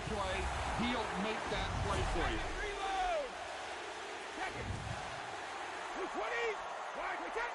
play, he'll make that play for you. Reload! Second. 220. Wide, we check.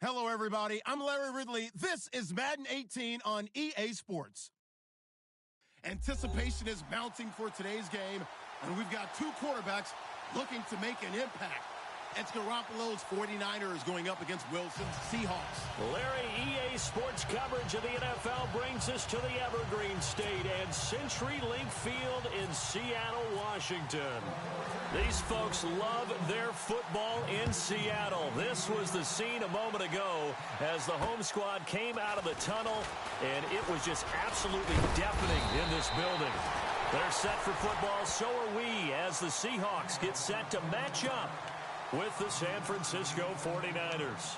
Hello, everybody. I'm Larry Ridley. This is Madden 18 on EA Sports. Anticipation is mounting for today's game, and we've got two quarterbacks looking to make an impact. It's Garoppolo's 49ers going up against Wilson's Seahawks. Larry, EA Sports coverage of the NFL brings us to the Evergreen State and CenturyLink Field in Seattle, Washington. These folks love their football in Seattle. This was the scene a moment ago as the home squad came out of the tunnel, and it was just absolutely deafening in this building. They're set for football, so are we, as the Seahawks get set to match up with the San Francisco 49ers.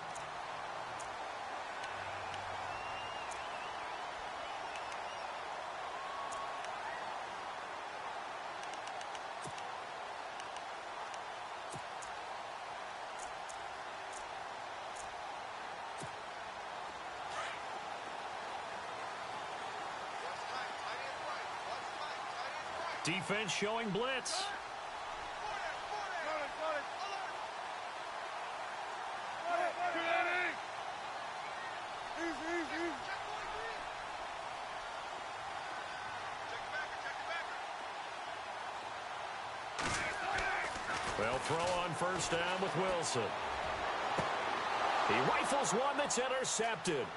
Defense showing blitz. They'll throw on first down with Wilson. He rifles one that's intercepted.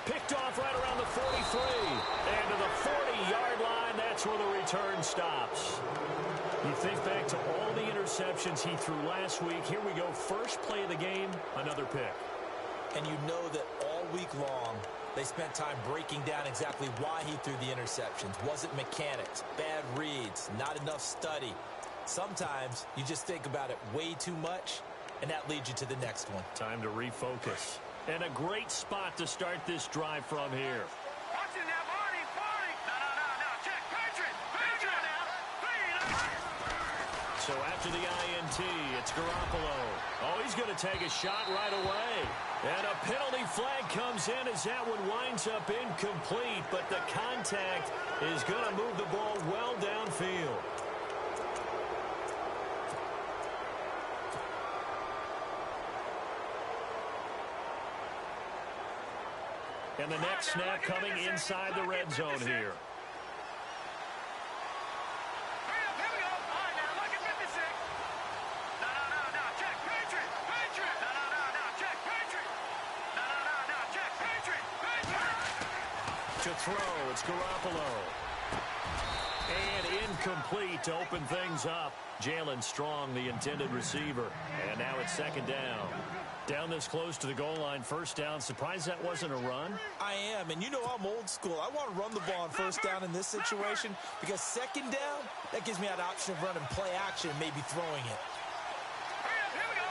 Picked off right around the 43. And to the 40-yard line, that's where the return stops. You think back to all the interceptions he threw last week. Here we go, first play of the game, another pick. And you know that all week long, they spent time breaking down exactly why he threw the interceptions. Was it mechanics, bad reads, not enough study? Sometimes you just think about it way too much, and that leads you to the next one. Time to refocus. And a great spot to start this drive from here. Watching that Marty. No. Check. Patriot now. So after the INT, it's Garoppolo. Oh, he's going to take a shot right away. And a penalty flag comes in as that one winds up incomplete, but the contact is going to move the ball well downfield. And the next snap coming inside the red zone here. Here we go. All right, now look at 56. No. Check. Patriot. No. Check. Patriot. No. Check. Patriot. To throw, it's Garoppolo. And incomplete to open things up. Jalen Strong, the intended receiver. And now it's second down. Down this close to the goal line, first down. Surprised that wasn't a run? I am, and you know I'm old school. I want to run the ball on first down in this situation because second down, that gives me that option of running play action and maybe throwing it. Here we go.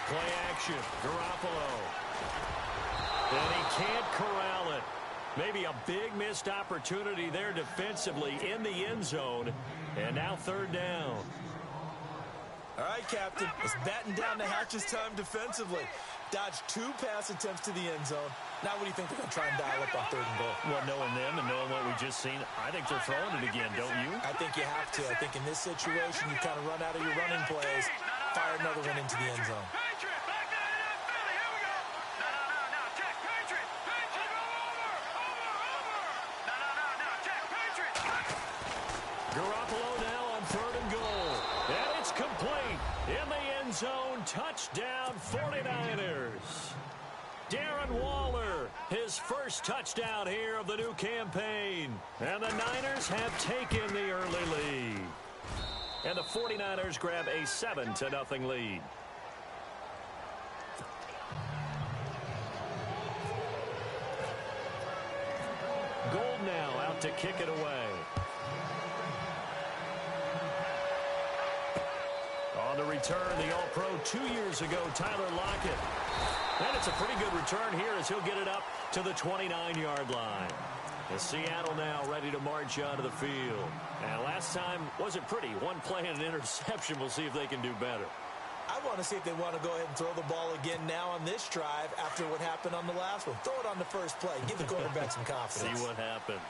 Play action, Garoppolo. And he can't corral it. Maybe a big missed opportunity there defensively in the end zone. And now third down. All right, Captain. It's batten down the hatches time defensively. Dodged 2 pass attempts to the end zone. Now what do you think they're going to try and dial up on third and goal? Well, knowing them and knowing what we've just seen, I think they're throwing it again, don't you? I think you have to. I think in this situation, you kind of run out of your running plays, fire another one into the end zone. Patriot. Back down in Philly. Here we go. No. Check. Patriot. Over. No. Check. Patriot. Garoppolo now on third and goal. And it's complete. In the end zone, touchdown 49ers. Darren Waller, his first touchdown here of the new campaign. And the Niners have taken the early lead. And the 49ers grab a 7-0 lead. Gold now out to kick it away. On the return, the All-Pro 2 years ago, Tyler Lockett. And it's a pretty good return here as he'll get it up to the 29-yard line. And Seattle now ready to march onto the field. And last time wasn't pretty. One play and an interception. We'll see if they can do better. I want to see if they want to go ahead and throw the ball again now on this drive after what happened on the last one. Throw it on the first play. Give the quarterback some confidence. See what happens.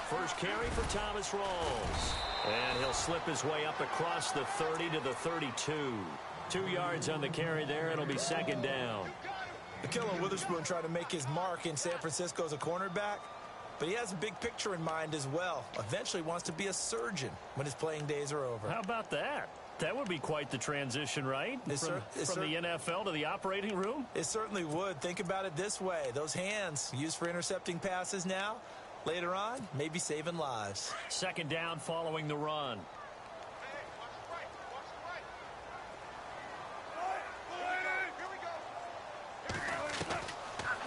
First carry for Thomas Rawls. And he'll slip his way up across the 30 to the 32. 2 yards on the carry there. It'll be second down. Ahkello Witherspoon tried to make his mark in San Francisco as a cornerback, but he has a big picture in mind as well. Eventually wants to be a surgeon when his playing days are over. How about that? That would be quite the transition, right? From the NFL to the operating room? It certainly would. Think about it this way. Those hands used for intercepting passes now, later on, maybe saving lives. Second down following the run.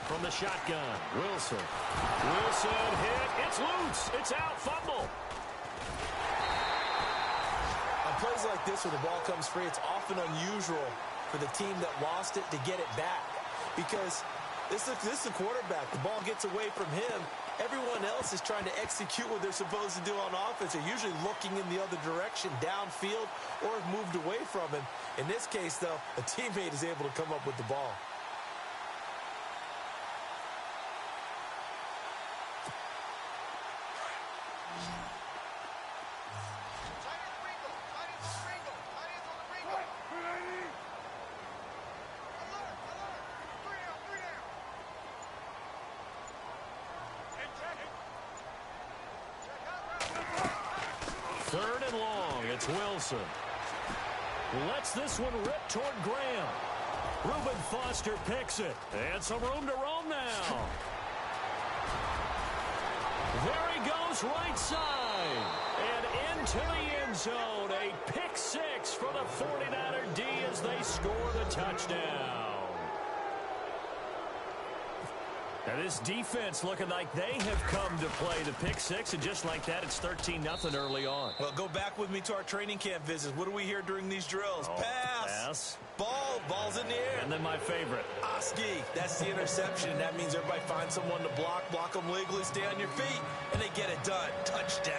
From the shotgun, Wilson. Wilson hit. It's loose. It's out. Fumble. On plays like this where the ball comes free, it's often unusual for the team that lost it to get it back. Because this is a quarterback. The ball gets away from him. Everyone else is trying to execute what they're supposed to do on offense. They're usually looking in the other direction, downfield, or have moved away from him. In this case, though, a teammate is able to come up with the ball. It's Wilson. Lets this one rip toward Graham. Reuben Foster picks it. And some room to roam now. There he goes, right side. And into the end zone. A pick six for the 49er D as they score the touchdown. Now this defense looking like they have come to play the pick six, and just like that, it's 13-0 early on. Well, go back with me to our training camp visits. What do we hear during these drills? Pass. Ball's in the air. And then my favorite. Oski, that's the interception. That means everybody finds someone to block them legally, stay on your feet, and they get it done. Touchdown.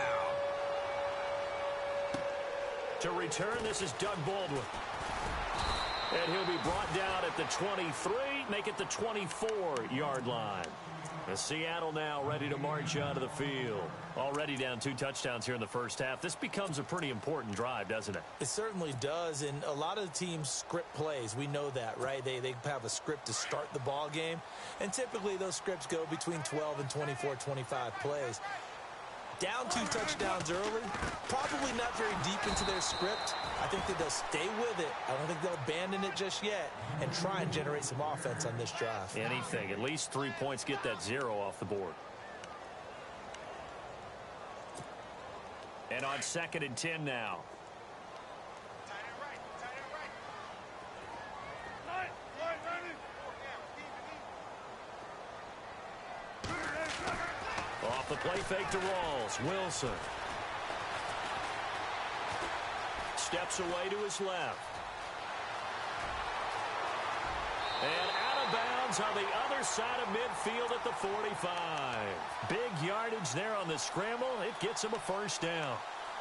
To return, this is Doug Baldwin. And he'll be brought down at the 23, make it the 24-yard line. And Seattle now ready to march out of the field. Already down 2 touchdowns here in the first half. This becomes a pretty important drive, doesn't it? It certainly does, and a lot of the teams script plays. We know that, right? They have a script to start the ball game, and typically those scripts go between 12 and 24, 25 plays. Down 2 touchdowns early, probably not very deep into their script. I think that they'll stay with it. I don't think they'll abandon it just yet and try and generate some offense on this drive. Anything. At least 3 points, get that 0 off the board. And on 2nd and 10 now. Off the play fake to Rawls. Wilson. Steps away to his left. And out of bounds on the other side of midfield at the 45. Big yardage there on the scramble. It gets him a first down.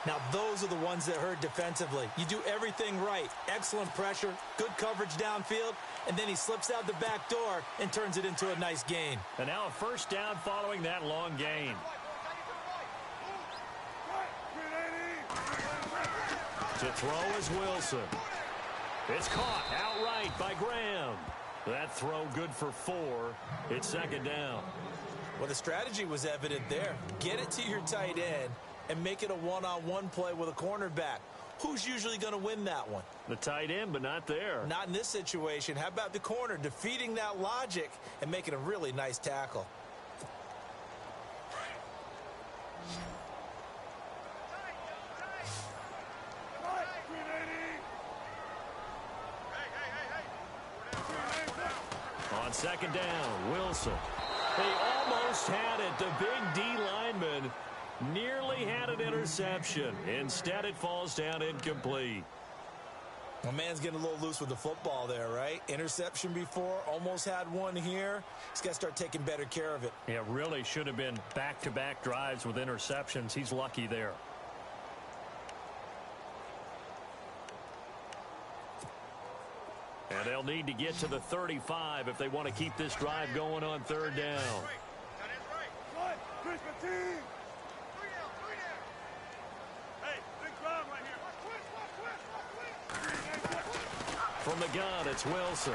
Now, those are the ones that hurt defensively. You do everything right. Excellent pressure, good coverage downfield, and then he slips out the back door and turns it into a nice gain. And now a first down following that long gain. To throw is Wilson. It's caught outright by Graham. That throw good for 4. It's 2nd down. Well, the strategy was evident there. Get it to your tight end and make it a one-on-one play with a cornerback. Who's usually going to win that one? The tight end, but not there. Not in this situation. How about the corner defeating that logic and making a really nice tackle? On 2nd down, Wilson. They almost had it. The big D lineman nearly had an interception. Instead, it falls down incomplete. My man's getting a little loose with the football there, right? Interception before, almost had one here. He's got to start taking better care of it. Yeah, really should have been back-to-back drives with interceptions. He's lucky there. And they'll need to get to the 35 if they want to keep this drive going on 3rd down. From the gun, it's Wilson.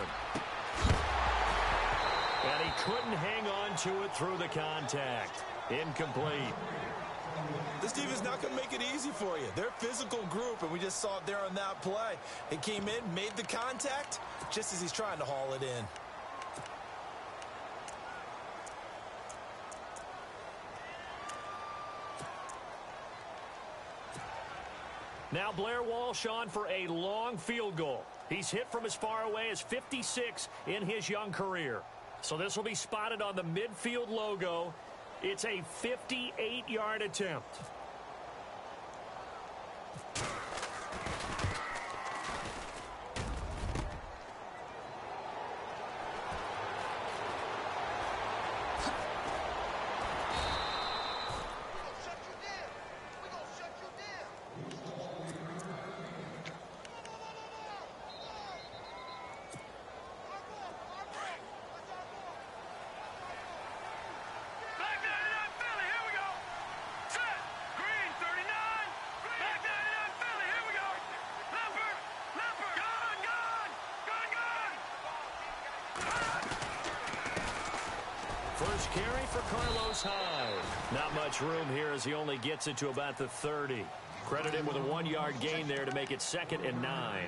And he couldn't hang on to it through the contact. Incomplete. This team is not going to make it easy for you. They're a physical group, and we just saw it there on that play. He came in, made the contact, just as he's trying to haul it in. Now Blair Walsh on for a long field goal. He's hit from as far away as 56 in his young career. So this will be spotted on the midfield logo. It's a 58-yard attempt. First carry for Carlos Hyde. Not much room here as he only gets it to about the 30. Credit him with a 1-yard gain there to make it 2nd and 9.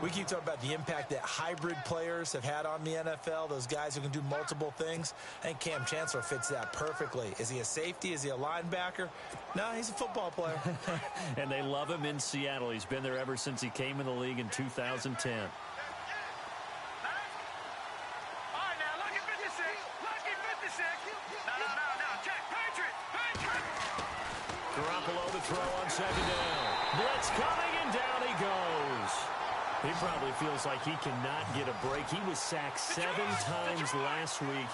We keep talking about the impact that hybrid players have had on the NFL, those guys who can do multiple things. I think Cam Chancellor fits that perfectly. Is he a safety? Is he a linebacker? No, he's a football player. And they love him in Seattle. He's been there ever since he came in the league in 2010. Garoppolo to throw on 2nd down. Blitz coming, and down he goes. He probably feels like he cannot get a break. He was sacked 7 times last week.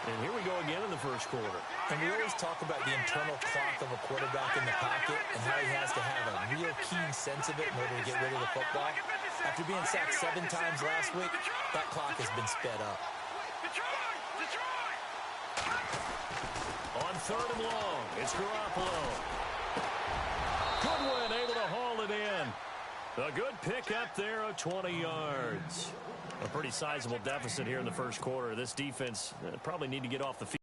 And here we go again in the first quarter. And we always talk about the internal clock of a quarterback in the pocket and how he has to have a real keen sense of it in order to get rid of the football. After being sacked 7 times last week, that clock has been sped up. On 3rd and long, it's Garoppolo. Goodwin able to haul it in. A good pick up there of 20 yards. A pretty sizable deficit here in the first quarter. This defense probably need to get off the field.